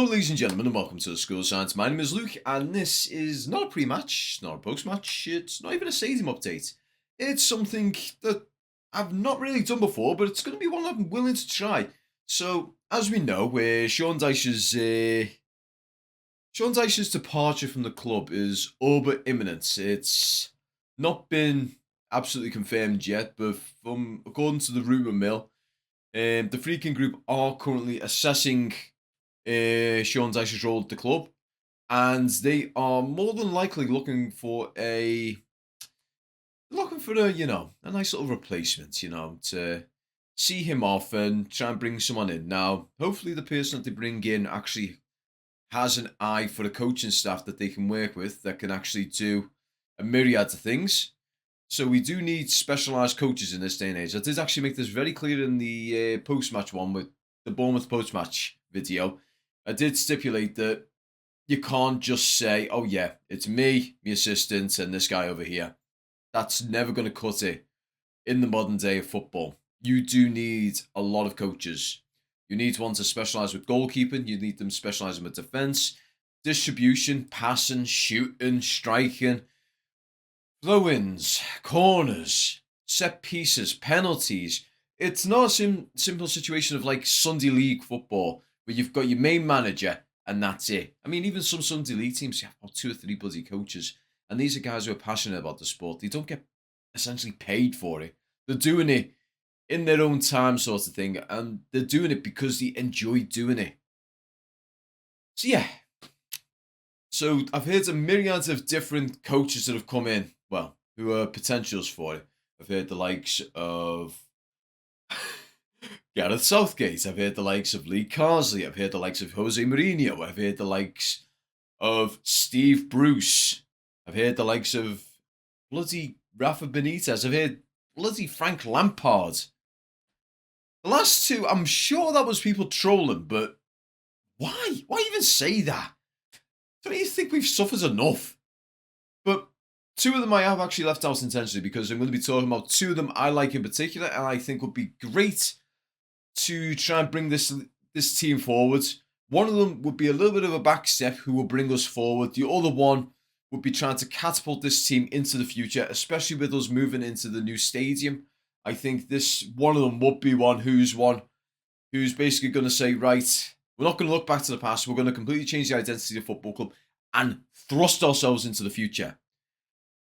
ladies and gentlemen, and welcome to the School of Science. My name is Luke, and this is not a pre-match, not a post-match, it's not even a stadium update. It's something that I've not really done before, but it's going to be one I'm willing to try. So, as we know, Sean Dyche's departure from the club is all but imminent. It's not been absolutely confirmed yet, but according to the rumour mill, the Freaking Group are currently assessing Sean Dyche's role at the club, and they are more than likely looking for a nice little replacement, to see him off and try and bring someone in. Now, hopefully, the person that they bring in actually has an eye for the coaching staff that they can work with that can actually do a myriad of things. So we do need specialised coaches in this day and age. I did actually make this very clear in the post-match one with the Bournemouth post-match video. I did stipulate that you can't just say, oh yeah, it's me, my assistant, and this guy over here. That's never going to cut it in the modern day of football. You do need a lot of coaches. You need one to specialise with goalkeeping. You need them specialising with defence, distribution, passing, shooting, striking, throw-ins, corners, set pieces, penalties. It's not a simple situation of like Sunday League football where you've got your main manager and that's it. I mean, even some Sunday League teams have about 2 or 3 bloody coaches, and these are guys who are passionate about the sport. They don't get essentially paid for it. They're doing it in their own time, sort of thing, and they're doing it because they enjoy doing it. So yeah. So I've heard a myriad of different coaches that have come in, well, who are potentials for it. I've heard the likes of Gareth Southgate. I've heard the likes of Lee Carsley. I've heard the likes of Jose Mourinho. I've heard the likes of Steve Bruce. I've heard the likes of bloody Rafa Benitez. I've heard bloody Frank Lampard. The last two, I'm sure that was people trolling, but why? Why even say that? Don't you think we've suffered enough? But 2 of them I have actually left out intentionally because I'm going to be talking about 2 of them I like in particular and I think would be great to try and bring this team forward. One of them would be a little bit of a back step who will bring us forward. The other one would be trying to catapult this team into the future, especially with us moving into the new stadium. I think one of them would be one who's basically going to say, right, we're not going to look back to the past. We're going to completely change the identity of the football club and thrust ourselves into the future.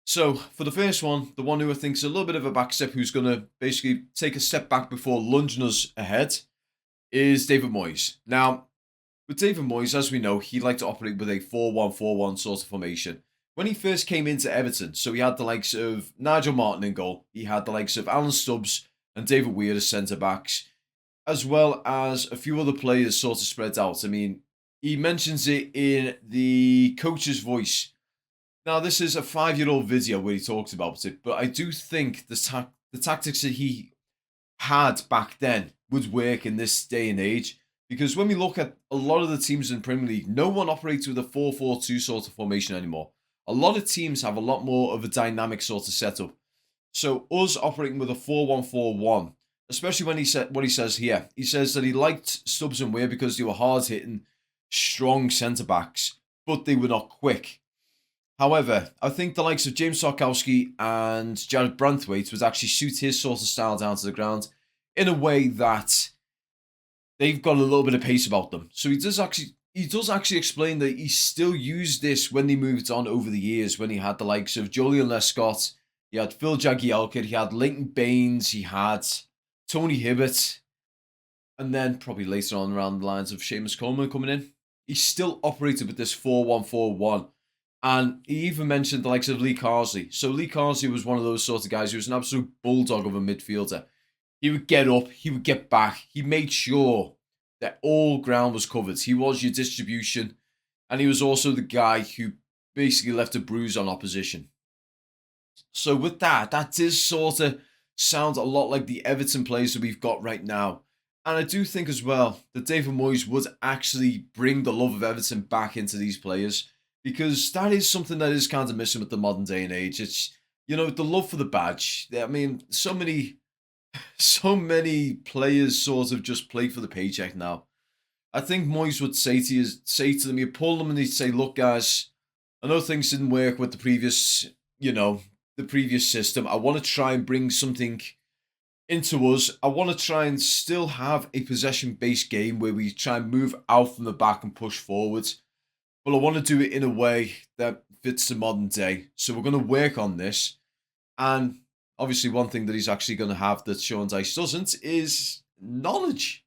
So, for the first one, the one who I think is a little bit of a back step, who's going to basically take a step back before lunging us ahead, is David Moyes. Now, with David Moyes, as we know, he liked to operate with a 4-1-4-1 sort of formation. When he first came into Everton, so he had the likes of Nigel Martin in goal, he had the likes of Alan Stubbs and David Weir as centre-backs, as well as a few other players sort of spread out. I mean, he mentions it in the coach's voice. Now, this is a 5-year-old video where he talks about it, but I do think the tactics that he had back then would work in this day and age, because when we look at a lot of the teams in Premier League, no one operates with a 4-4-2 sort of formation anymore. A lot of teams have a lot more of a dynamic sort of setup. So us operating with a 4-1-4-1, especially when what he says here. He says that he liked Stubbs and Weir because they were hard-hitting, strong centre-backs, but they were not quick. However, I think the likes of James Tarkowski and Jared Branthwaite would actually suit his sort of style down to the ground in a way that they've got a little bit of pace about them. So he does actually explain that he still used this when they moved on over the years, when he had the likes of Julian Lescott, he had Phil Jagielka, he had Leighton Baines, he had Tony Hibbert, and then probably later on around the lines of Seamus Coleman coming in. He still operated with this 4-1-4-1. And he even mentioned the likes of Lee Carsley. So Lee Carsley was one of those sort of guys who was an absolute bulldog of a midfielder. He would get up, he would get back. He made sure that all ground was covered. He was your distribution. And he was also the guy who basically left a bruise on opposition. So with that does sort of sound a lot like the Everton players that we've got right now. And I do think as well that David Moyes would actually bring the love of Everton back into these players, because that is something that is kind of missing with the modern day and age. It's, the love for the badge. I mean, so many players sort of just play for the paycheck now. I think Moyes would say to them, he'd pull them and he'd say, look, guys, I know things didn't work with the previous, the previous system. I want to try and bring something into us. I want to try and still have a possession-based game where we try and move out from the back and push forwards. But I want to do it in a way that fits the modern day. So we're going to work on this. And obviously, one thing that he's actually going to have that Sean Dyche doesn't is knowledge.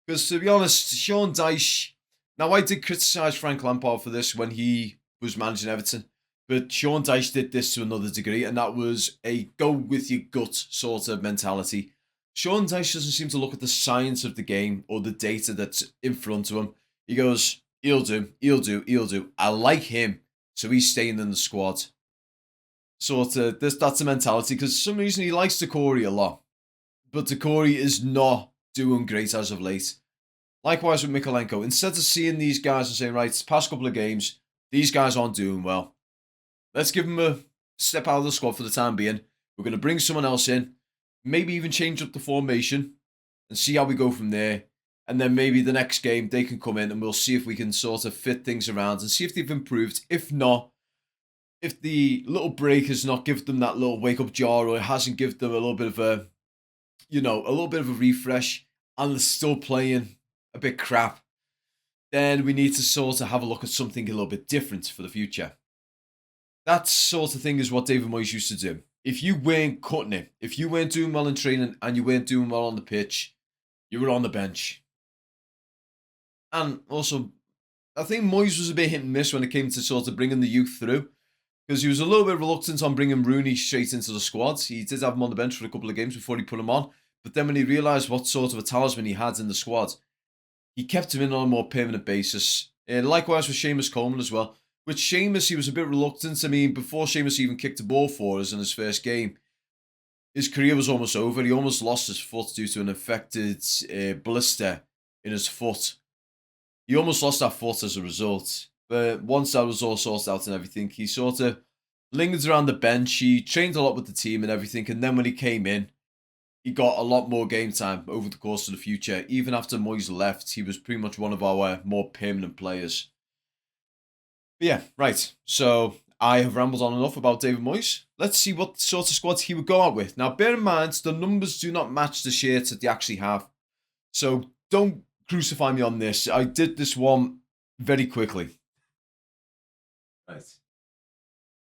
Because to be honest, Sean Dyche. Now, I did criticise Frank Lampard for this when he was managing Everton. But Sean Dyche did this to another degree, and that was a go with your gut sort of mentality. Sean Dyche doesn't seem to look at the science of the game or the data that's in front of him. He goes, he'll do, he'll do, he'll do. I like him, so he's staying in the squad. Sort of, that's the mentality, because for some reason he likes Decore a lot. But Decore is not doing great as of late. Likewise with Mikolenko. Instead of seeing these guys and saying, right, past couple of games, these guys aren't doing well. Let's give them a step out of the squad for the time being. We're going to bring someone else in. Maybe even change up the formation and see how we go from there. And then maybe the next game they can come in and we'll see if we can sort of fit things around and see if they've improved. If not, if the little break has not given them that little wake-up jar or it hasn't given them a little bit of a, a little bit of a refresh and they're still playing a bit crap, then we need to sort of have a look at something a little bit different for the future. That sort of thing is what David Moyes used to do. If you weren't cutting it, if you weren't doing well in training and you weren't doing well on the pitch, you were on the bench. And also, I think Moyes was a bit hit and miss when it came to sort of bringing the youth through, because he was a little bit reluctant on bringing Rooney straight into the squad. He did have him on the bench for a couple of games before he put him on. But then when he realised what sort of a talisman he had in the squad, he kept him in on a more permanent basis. Likewise with Seamus Coleman as well. With Seamus, he was a bit reluctant. I mean, before Seamus even kicked the ball for us in his first game, his career was almost over. He almost lost his foot due to an infected blister in his foot. He almost lost that foot as a result. But once that was all sorted out and everything, he sort of lingered around the bench. He trained a lot with the team and everything. And then when he came in, he got a lot more game time over the course of the future. Even after Moyes left, he was pretty much one of our more permanent players. But yeah, right. So I have rambled on enough about David Moyes. Let's see what sort of squads he would go out with. Now, bear in mind, the numbers do not match the shirts that they actually have. So don't crucify me on this. I did this one very quickly. Right.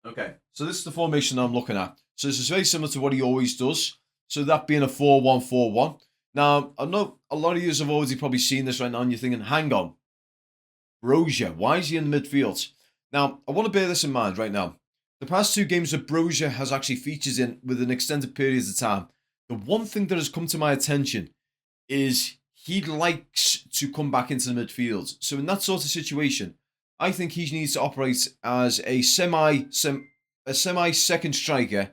Okay. So this is the formation I'm looking at. So this is very similar to what he always does. So that being a 4-1-4-1. Now, I know a lot of you have already probably seen this right now and you're thinking, hang on. Brozier, why is he in the midfield? Now, I want to bear this in mind right now. The past two games that Brozier has actually featured in with an extended period of time, the one thing that has come to my attention is he likes to come back into the midfield. So in that sort of situation, I think he needs to operate as a semi-second striker,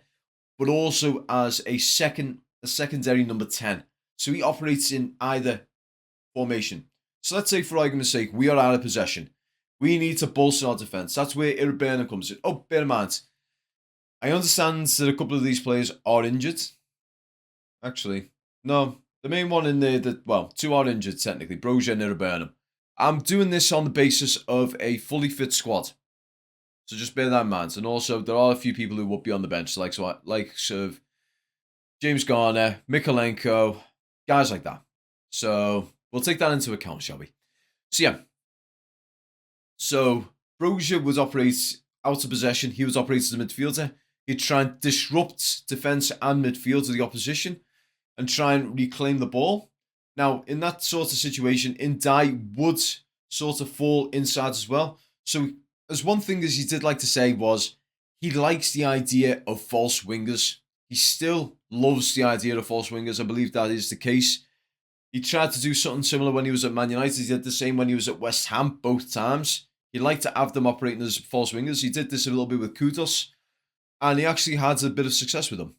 but also as a secondary number 10. So he operates in either formation. So let's say, for argument's sake, we are out of possession. We need to bolster our defence. That's where Everton comes in. Oh, bear in mind, I understand that a couple of these players are injured. Actually, no. The main one in there, two are injured technically, Brozier and Everton. I'm doing this on the basis of a fully fit squad. So just bear that in mind. And also, there are a few people who would be on the bench, like James Garner, Mikolenko, guys like that. So we'll take that into account, shall we? So yeah. So Brozier would operate out of possession. He would operate as a midfielder. He'd try and disrupt defence and midfield of the opposition and try and reclaim the ball. Now, in that sort of situation, Ndai would sort of fall inside as well. So as one thing as he did like to say was, he likes the idea of false wingers. He still loves the idea of false wingers. I believe that is the case. He tried to do something similar when he was at Man United. He did the same when he was at West Ham both times. He liked to have them operating as false wingers. He did this a little bit with Kudos, and he actually had a bit of success with them.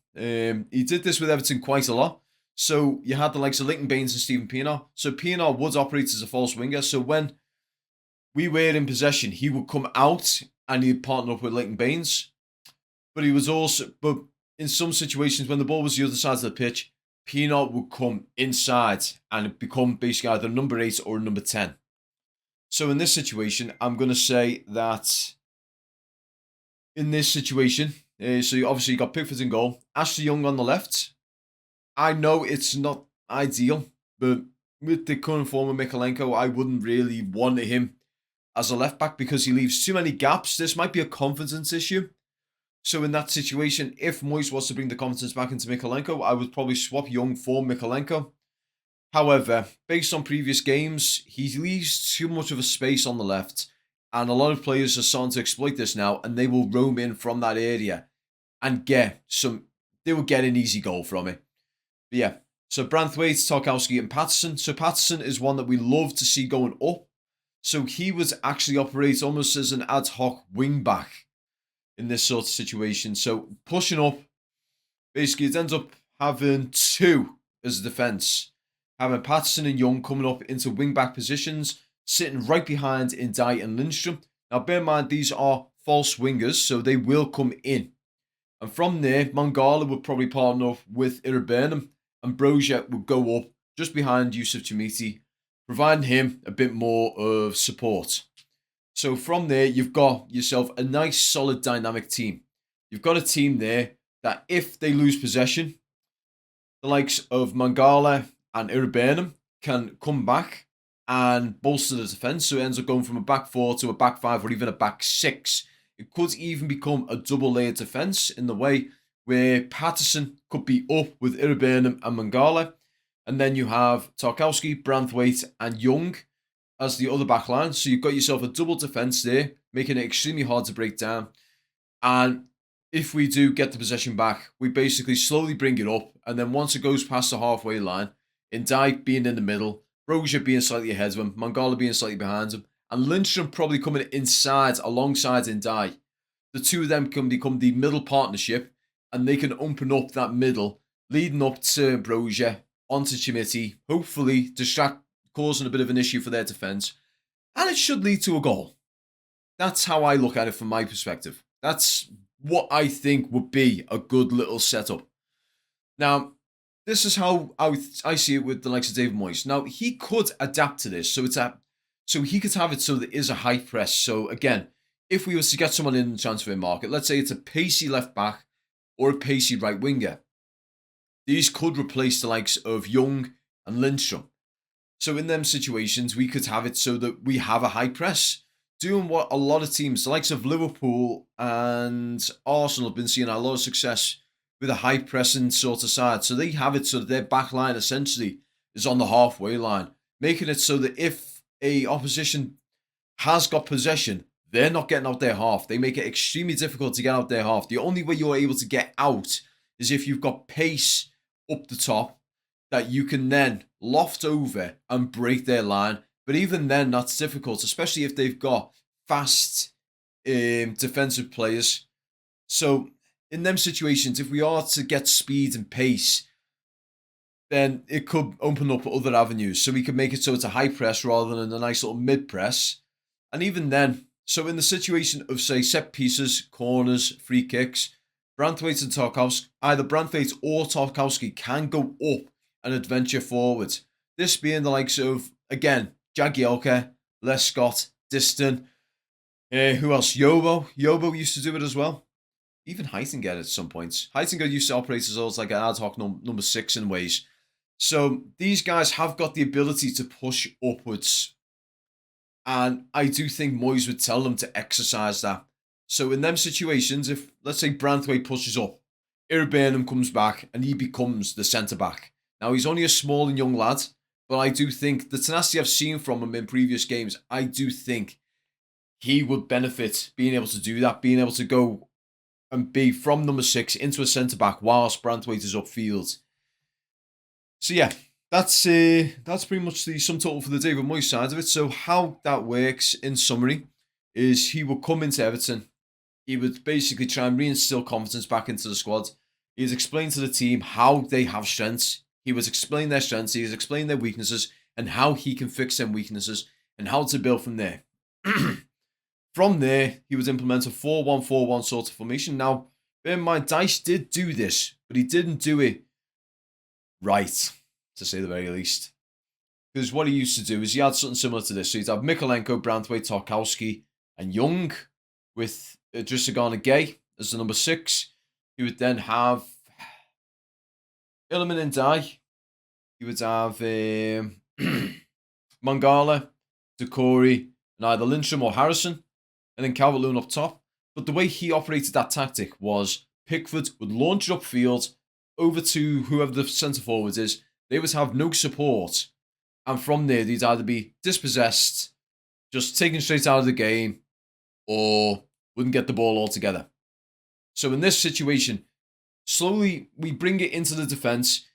He did this with Everton quite a lot. So you had the likes of Leighton Baines and Stephen Pienaar. So Pienaar would operate as a false winger. So when we were in possession, he would come out and he'd partner up with Leighton Baines. But in some situations when the ball was the other side of the pitch, Pienaar would come inside and become basically either number 8 or number 10. So in this situation, I'm going to say that in this situation, so you obviously got Pickford in goal, Ashley Young on the left. I know it's not ideal, but with the current form of Mikalenko, I wouldn't really want him as a left back because he leaves too many gaps. This might be a confidence issue. So in that situation, if Moyes was to bring the confidence back into Mikalenko, I would probably swap Young for Mikalenko. However, based on previous games, he leaves too much of a space on the left, and a lot of players are starting to exploit this now, and they will roam in from that area and get some. They will get an easy goal from it. But yeah, so Branthwaite, Tarkowski, and Patterson. So Patterson is one that we love to see going up. So he would actually operate almost as an ad hoc wing back in this sort of situation. So pushing up, basically it ends up having two as a defence. Having Patterson and Young coming up into wing-back positions, sitting right behind Ndai and Lindstrom. Now bear in mind, these are false wingers, so they will come in. And from there, Mangala would probably partner up with Iribernum, and Brozier would go up just behind Yusuf Tumiti, providing him a bit more of support. So from there, you've got yourself a nice, solid, dynamic team. You've got a team there that if they lose possession, the likes of Mangala and Iribernum can come back and bolster the defence. So it ends up going from a back four to a back five or even a back six. It could even become a double-layered defence in the way where Patterson could be up with Iribernum and Mangala. And then you have Tarkowski, Branthwaite and Young as the other back line. So you've got yourself a double defence there, making it extremely hard to break down. And if we do get the possession back, we basically slowly bring it up. And then once it goes past the halfway line, Ndai being in the middle, Brozier being slightly ahead of him, Mangala being slightly behind him, and Lindstrom probably coming inside alongside Ndai. The two of them can become the middle partnership, and they can open up that middle, leading up to Brozier, onto Chimiti, hopefully causing a bit of an issue for their defence, and it should lead to a goal. That's how I look at it from my perspective. That's what I think would be a good little setup. Now, this is how I see it with the likes of David Moyes. Now, he could adapt to this, so he could have it so there is a high press. So again, if we were to get someone in the transfer market, let's say it's a pacey left back or a pacey right winger, these could replace the likes of Young and Lindstrom. So in them situations, we could have it so that we have a high press, doing what a lot of teams, the likes of Liverpool and Arsenal, have been seeing a lot of success with a high pressing sort of side. So they have it so that their back line essentially is on the halfway line, making it so that if a opposition has got possession, they're not getting out their half. They make it extremely difficult to get out their half. The only way you're able to get out is if you've got pace up the top that you can then loft over and break their line. But even then, that's difficult, especially if they've got fast defensive players. So in them situations, if we are to get speed and pace, then it could open up other avenues. So we could make it so it's a high press rather than a nice little mid press. And even then, so in the situation of, say, set pieces, corners, free kicks, Branthwaite and Tarkowski, either Branthwaite or Tarkowski can go up and adventure forward. This being the likes of, again, Jagielka, Les Scott, Diston, who else? Yobo. Yobo used to do it as well. Even Heitinger at some points. Heitinger used to operate as almost like an ad hoc number 6 in ways. So these guys have got the ability to push upwards. And I do think Moyes would tell them to exercise that. So in them situations, if, let's say, Branthwaite pushes up, Iribernum comes back and he becomes the centre-back. Now, he's only a small and young lad, but I do think the tenacity I've seen from him in previous games, I do think he would benefit being able to do that, being able to go and be from number 6 into a centre-back whilst Branthwaite is upfield. So yeah, that's pretty much the sum total for the David Moyes side of it. So how that works, in summary, is he will come into Everton. He would basically try and reinstill confidence back into the squad. He's explained to the team how they have strengths. He was explaining their strengths. He's explained their weaknesses and how he can fix them weaknesses and how to build from there. From there, he would implement a 4-1-4-1 sort of formation. Now, bear in mind, Dice did do this, but he didn't do it right, to say the very least. Because what he used to do is he had something similar to this. So he'd have Mikolenko, Branthwaite, Tarkowski, and Young, with Drissagana Gay as the number 6. He would then have Illiman and Dye. He would have Mangala, Decore, and either Lindstrom or Harrison, and then Calvert-Lewin up top. But the way he operated that tactic was Pickford would launch it upfield over to whoever the centre forward is. They would have no support, and from there they'd either be dispossessed, just taken straight out of the game, or wouldn't get the ball altogether. So in this situation, slowly we bring it into the defence,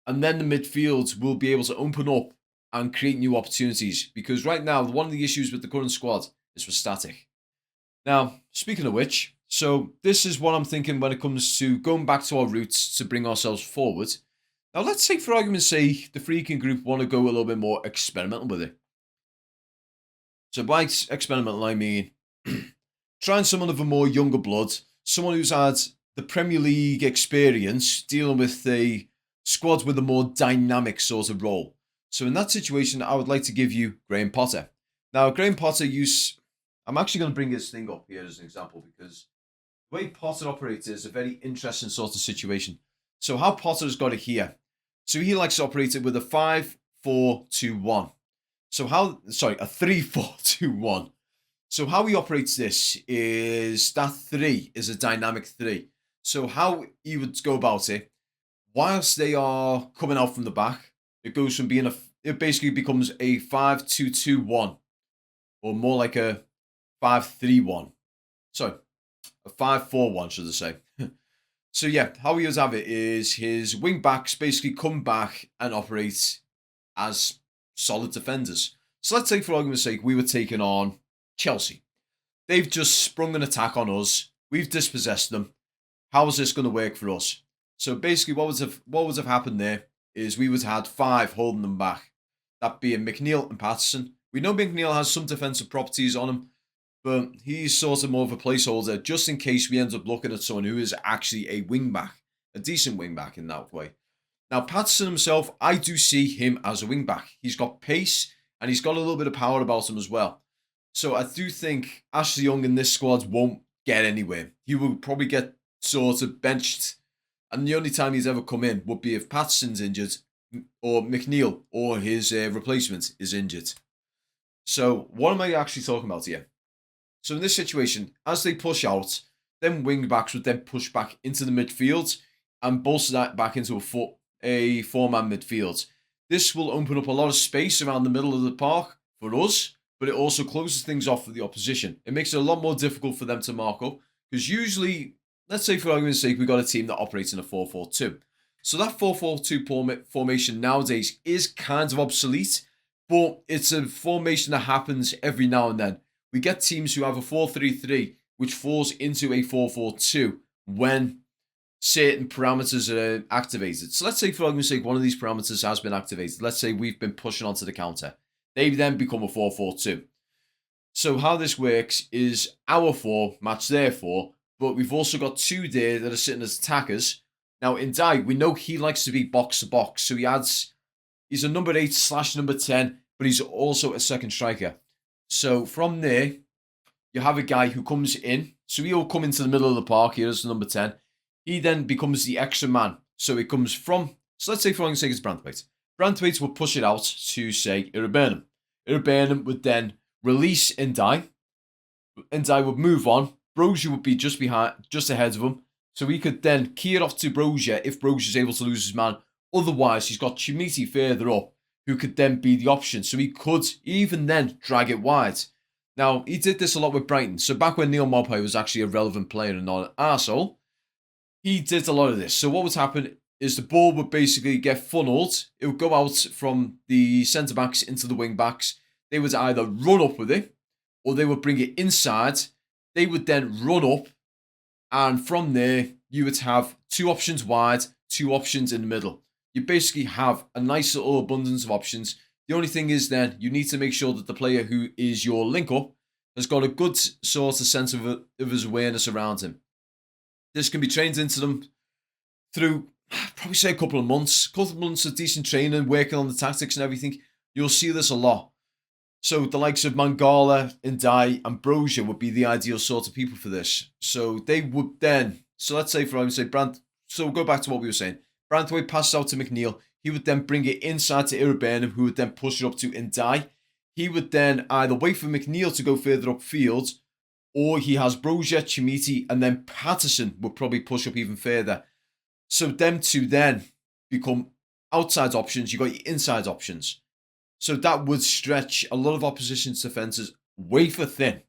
and then the midfield will be able to open up and create new opportunities. Because right now, one of the issues with the current squad is we're static. Now, speaking of which, so this is what I'm thinking when it comes to going back to our roots to bring ourselves forward. Now, let's say, for argument's sake, the freaking group want to go a little bit more experimental with it. So by experimental, I mean trying someone of a more younger blood, someone who's had the Premier League experience dealing with a squad with a more dynamic sort of role. So in that situation, I would like to give you Graham Potter. Now, Graham Potter I'm actually going to bring this thing up here as an example, because the way Potter operates is a very interesting sort of situation. So how Potter's got it here. So he likes to operate it with a 5-4-2-1. So a 3-4-2-1. So how he operates this is that 3 is a dynamic 3. So how he would go about it, whilst they are coming out from the back, it goes from being it basically becomes a 5-2-2-1, or more like a 5-3-1. Sorry, a 5-4-1, should I say. So yeah, how he would have it is his wing backs basically come back and operate as solid defenders. So let's say, for argument's sake, we were taking on Chelsea. They've just sprung an attack on us. We've dispossessed them. How is this going to work for us? So basically, what would have happened there is we would have had 5 holding them back. That being McNeil and Patterson. We know McNeil has some defensive properties on him, but he's sort of more of a placeholder just in case we end up looking at someone who is actually a wingback, a decent wingback in that way. Now, Patterson himself, I do see him as a wingback. He's got pace and he's got a little bit of power about him as well. So I do think Ashley Young in this squad won't get anywhere. He will probably get sort of benched, and the only time he's ever come in would be if Patterson's injured or McNeil or his replacement is injured. So what am I actually talking about here? So in this situation, as they push out, then wing backs would then push back into the midfield and bolster that back into a 4-man midfield. This will open up a lot of space around the middle of the park for us, but it also closes things off for the opposition. It makes it a lot more difficult for them to mark up, because usually, let's say for argument's sake, we've got a team that operates in a 4-4-2. So that 4-4-2 formation nowadays is kind of obsolete, but it's a formation that happens every now and then. We get teams who have a 4-3-3, which falls into a 4-4-2 when certain parameters are activated. So let's say, for argument's sake, one of these parameters has been activated. Let's say we've been pushing onto the counter. They then become a 4-4-2. So how this works is our 4 match their 4, but we've also got 2 there that are sitting as attackers. Now, in Dye, we know he likes to be box-to-box, so he's a number 8/number 10, but he's also a second striker. So from there, you have a guy who comes in. So he'll come into the middle of the park here as the number 10. He then becomes the extra man. So it comes from, so let's say for argument's sake it's Branthwaite. Branthwaite will push it out to, say, Irabernum. Irabernum would then release Ndai. Ndai would move on. Brozier would be just ahead of him. So he could then key it off to Brozier if Brozier is able to lose his man. Otherwise, he's got Chimiti further up, who could then be the option. So he could even then drag it wide. Now, he did this a lot with Brighton. So back when Neil Maupay was actually a relevant player and not an arsehole, he did a lot of this. So what would happen is the ball would basically get funneled. It would go out from the centre-backs into the wing-backs. They would either run up with it, or they would bring it inside. They would then run up, and from there, you would have 2 options wide, 2 options in the middle. You basically have a nice little abundance of options. The only thing is then, you need to make sure that the player who is your link-up has got a good sort of sense of his awareness around him. This can be trained into them through probably say a couple of months. Couple of months of decent training, working on the tactics and everything. You'll see this a lot. So the likes of Mangala, Ndai, and Brozier would be the ideal sort of people for this. So they would then, so let's say for I would say Brandt, so we'll go back to what we were saying. Branthwaite passes out to McNeil. He would then bring it inside to Irabernum, who would then push it up to Ndai. He would then either wait for McNeil to go further upfield, or he has Brozier, Chimiti, and then Patterson would probably push up even further. So them two then become outside options. You got your inside options. So that would stretch a lot of opposition's defences wafer thin.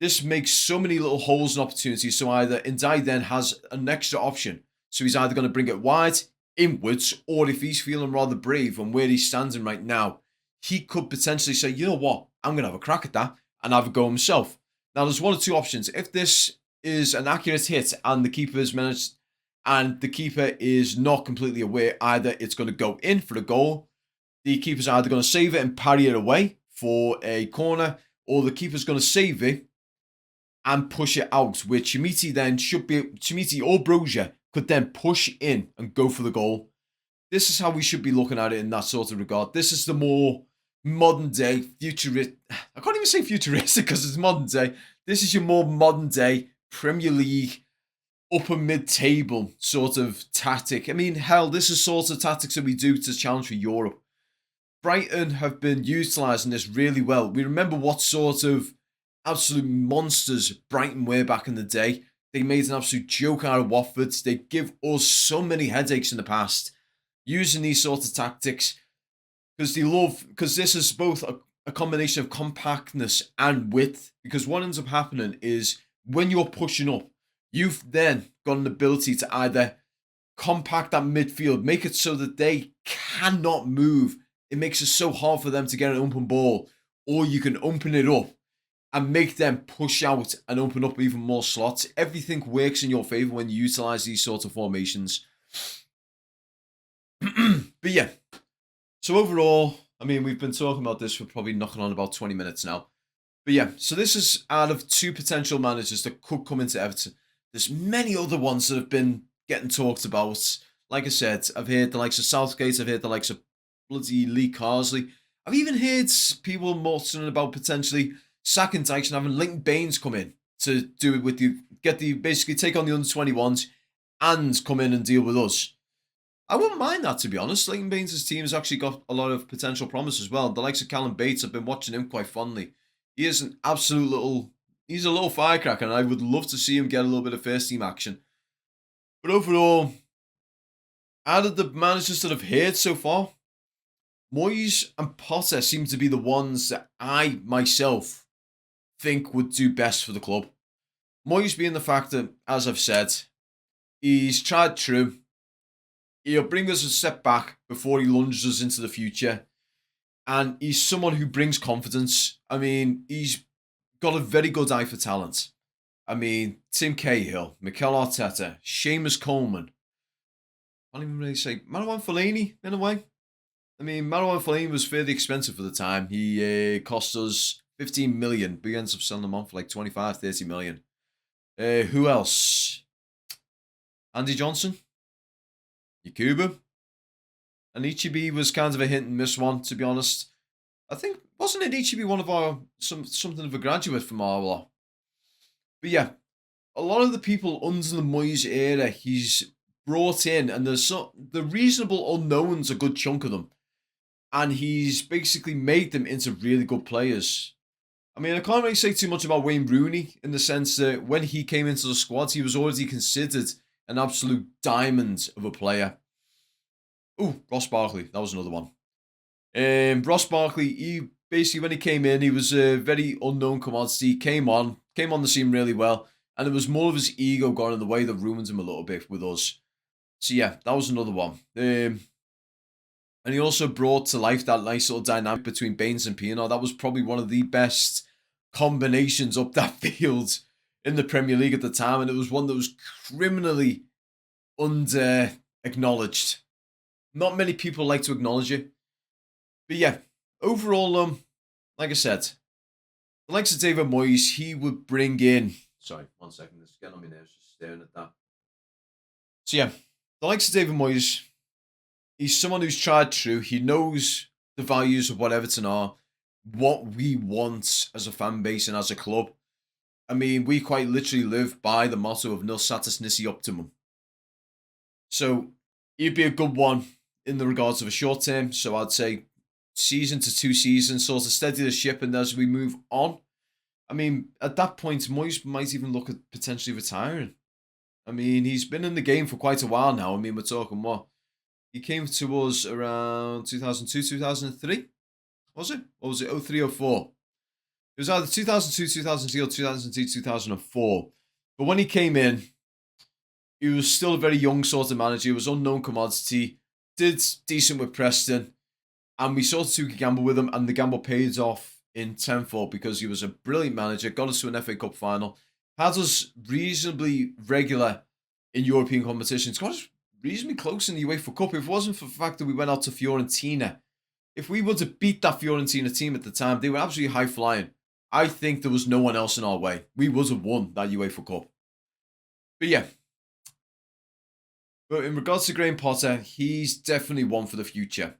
This makes so many little holes and opportunities. So either Ndai then has an extra option. So he's either going to bring it wide, inwards, or if he's feeling rather brave on where he's standing right now, he could potentially say, you know what, I'm going to have a crack at that and have a go himself. Now, there's one or two options. If this is an accurate hit and the keeper is managed, and the keeper is not completely aware, either it's going to go in for a goal, the keeper's either going to save it and parry it away for a corner, or the keeper's going to save it and push it out, where Chimiti or Brozier could then push in and go for the goal. This is how we should be looking at it in that sort of regard. This is the more modern day, futuristic. I can't even say futuristic because it's modern day. This is your more modern day Premier League upper mid-table sort of tactic. I mean, hell, this is sort of tactics that we do to challenge for Europe. Brighton have been utilising this really well. We remember what sort of absolute monsters Brighton were back in the day. They made an absolute joke out of Watford. They give us so many headaches in the past using these sorts of tactics because this is both a combination of compactness and width. Because what ends up happening is when you're pushing up, you've then got an ability to either compact that midfield, make it so that they cannot move. It makes it so hard for them to get an open ball, or you can open it up and make them push out and open up even more slots. Everything works in your favour when you utilise these sorts of formations. But yeah, so overall, I mean, we've been talking about this for probably knocking on about 20 minutes now. But yeah, so this is out of two potential managers that could come into Everton. There's many other ones that have been getting talked about. Like I said, I've heard the likes of Southgate, I've heard the likes of bloody Lee Carsley. I've even heard people muttering about potentially sacking Dykes and having Linton Baines come in to do it with you, basically take on the under-21s and come in and deal with us. I wouldn't mind that, to be honest. Linton Baines' team has actually got a lot of potential promise as well. The likes of Callum Bates, I've been watching him quite fondly. He is an absolute he's a little firecracker, and I would love to see him get a little bit of first team action. But overall, out of the managers that I've heard so far, Moyes and Potter seem to be the ones that I myself think would do best for the club. Moyes being the fact that, as I've said, he's tried true. He'll bring us a step back before he lunges us into the future. And he's someone who brings confidence. I mean, he's got a very good eye for talent. I mean, Tim Cahill, Mikel Arteta, Seamus Coleman. I can't even really say Marouane Fellaini in a way. I mean, Marouane Fellaini was fairly expensive for the time. He cost us 15 million, but he ends up selling them on for like 25, 30 million. Who else? Andy Johnson? Yakubu? And Ichibi was kind of a hit and miss one, to be honest. I think, wasn't it Ichibi one of our, something of a graduate from our lot? But yeah, a lot of the people under the Moyes era he's brought in, and there's the reasonable unknowns, a good chunk of them. And he's basically made them into really good players. I mean, I can't really say too much about Wayne Rooney in the sense that when he came into the squad, he was already considered an absolute diamond of a player. Oh, Ross Barkley, that was another one. Ross Barkley, he basically, when he came in, he was a very unknown commodity. Came on the scene really well, and it was more of his ego going in the way that ruined him a little bit with us. So yeah, that was another one. And he also brought to life that nice little dynamic between Baines and Pienaar. That was probably one of the best combinations up that field in the Premier League at the time, and it was one that was criminally under-acknowledged. Not many people like to acknowledge it. But yeah, overall, like I said, the likes of David Moyes, he would bring in... Sorry, 1 second, it's getting on my nerves just staring at that. So yeah, The likes of David Moyes, he's someone who's tried true. He knows the values of what Everton are, what we want as a fan base and as a club. I mean, we quite literally live by the motto of nil satis nisi optimum. So he'd be a good one in the regards of a short term. So I'd say season to 2 seasons, sort of steady the ship, and as we move on, I mean, at that point, Moyes might even look at potentially retiring. I mean, he's been in the game for quite a while now. I mean, we're talking what? He came to us around 2002, 2003, was it? Or was it 03, 04? It was either 2002, 2003, or 2002, 2004. But when he came in, he was still a very young sort of manager. He was unknown commodity, did decent with Preston, and we sort of took a gamble with him, and the gamble paid off in tenfold because he was a brilliant manager, got us to an FA Cup final, had us reasonably regular in European competitions, got us reasonably close in the UEFA Cup. If it wasn't for the fact that we went out to Fiorentina, if we would have beat that Fiorentina team at the time, they were absolutely high flying. I think there was no one else in our way. We would have won that UEFA Cup. But yeah. But in regards to Graham Potter, he's definitely one for the future.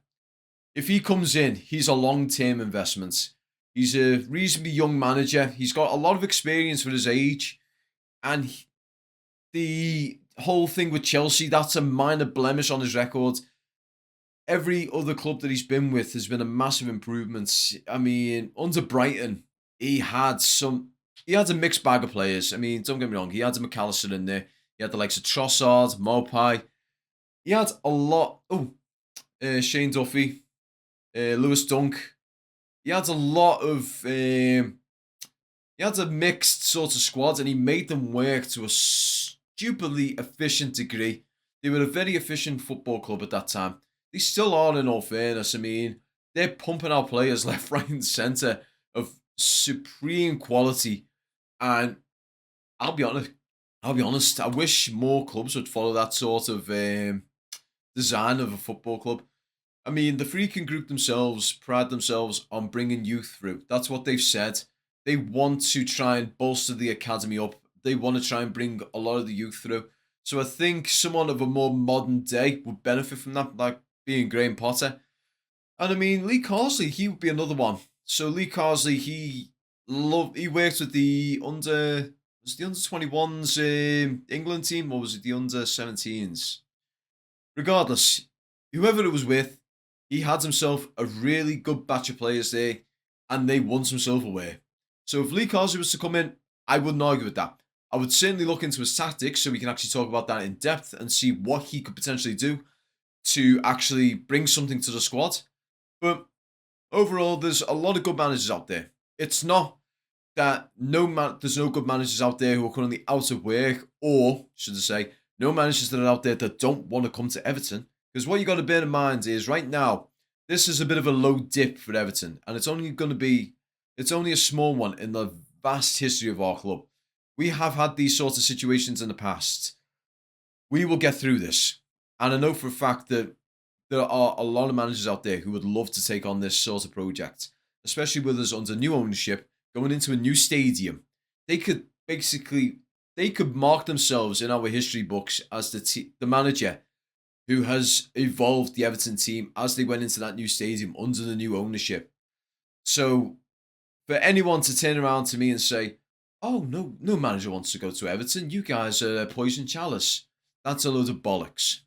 If he comes in, he's a long-term investment. He's a reasonably young manager. He's got a lot of experience for his age. And the whole thing with Chelsea, that's a minor blemish on his record. Every other club that he's been with has been a massive improvement. I mean, under Brighton, he had a mixed bag of players. I mean, don't get me wrong, he had a McAllister in there. He had the likes of Trossard, Mopai. He had a lot. Shane Duffy, Lewis Dunk. He had a lot of. He had a mixed sort of squad, and he made them work to a stupidly efficient degree. They were a very efficient football club at that time. They still are, in all fairness. I mean, they're pumping out players left, right, and centre of supreme quality. And I'll be honest. I wish more clubs would follow that sort of design of a football club. I mean, the freaking group themselves pride themselves on bringing youth through. That's what they've said. They want to try and bolster the academy up. They want to try and bring a lot of the youth through. So I think someone of a more modern day would benefit from that, like being Graham Potter. And I mean, Lee Carsley, he would be another one. So Lee Carsley, he worked with the under 21s England team, or was it the under 17s? Regardless, whoever it was with, he had himself a really good batch of players there, and they won some silverware. So if Lee Carsley was to come in, I wouldn't argue with that. I would certainly look into his tactics so we can actually talk about that in depth and see what he could potentially do to actually bring something to the squad. But overall, there's a lot of good managers out there. It's not that there's no good managers out there who are currently out of work, or should I say, no managers that are out there that don't want to come to Everton. Because what you got to bear in mind is right now, this is a bit of a low dip for Everton, and it's only a small one in the vast history of our club. We have had these sorts of situations in the past. We will get through this. And I know for a fact that there are a lot of managers out there who would love to take on this sort of project, especially with us under new ownership, going into a new stadium. They could mark themselves in our history books as the manager who has evolved the Everton team as they went into that new stadium under the new ownership. So for anyone to turn around to me and say, oh, no manager wants to go to Everton, you guys are poison chalice, that's a load of bollocks.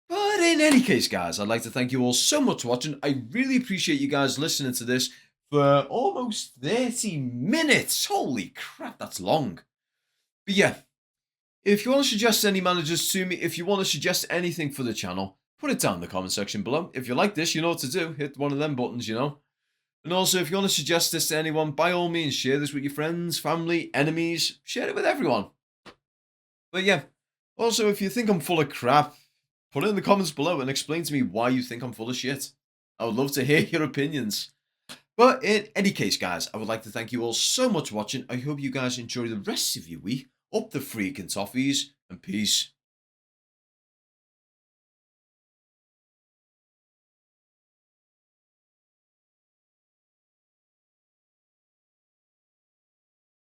But in any case, guys, I'd like to thank you all so much for watching. I really appreciate you guys listening to this for almost 30 minutes. Holy crap, that's long. But yeah, if you want to suggest any managers to me, if you want to suggest anything for the channel, put it down in the comment section below. If you like this, you know what to do. Hit one of them buttons, you know. And also, if you want to suggest this to anyone, by all means, share this with your friends, family, enemies. Share it with everyone. But yeah, also, if you think I'm full of crap, put it in the comments below and explain to me why you think I'm full of shit. I would love to hear your opinions. But in any case, guys, I would like to thank you all so much for watching. I hope you guys enjoy the rest of your week. Up the freaking toffees, and peace.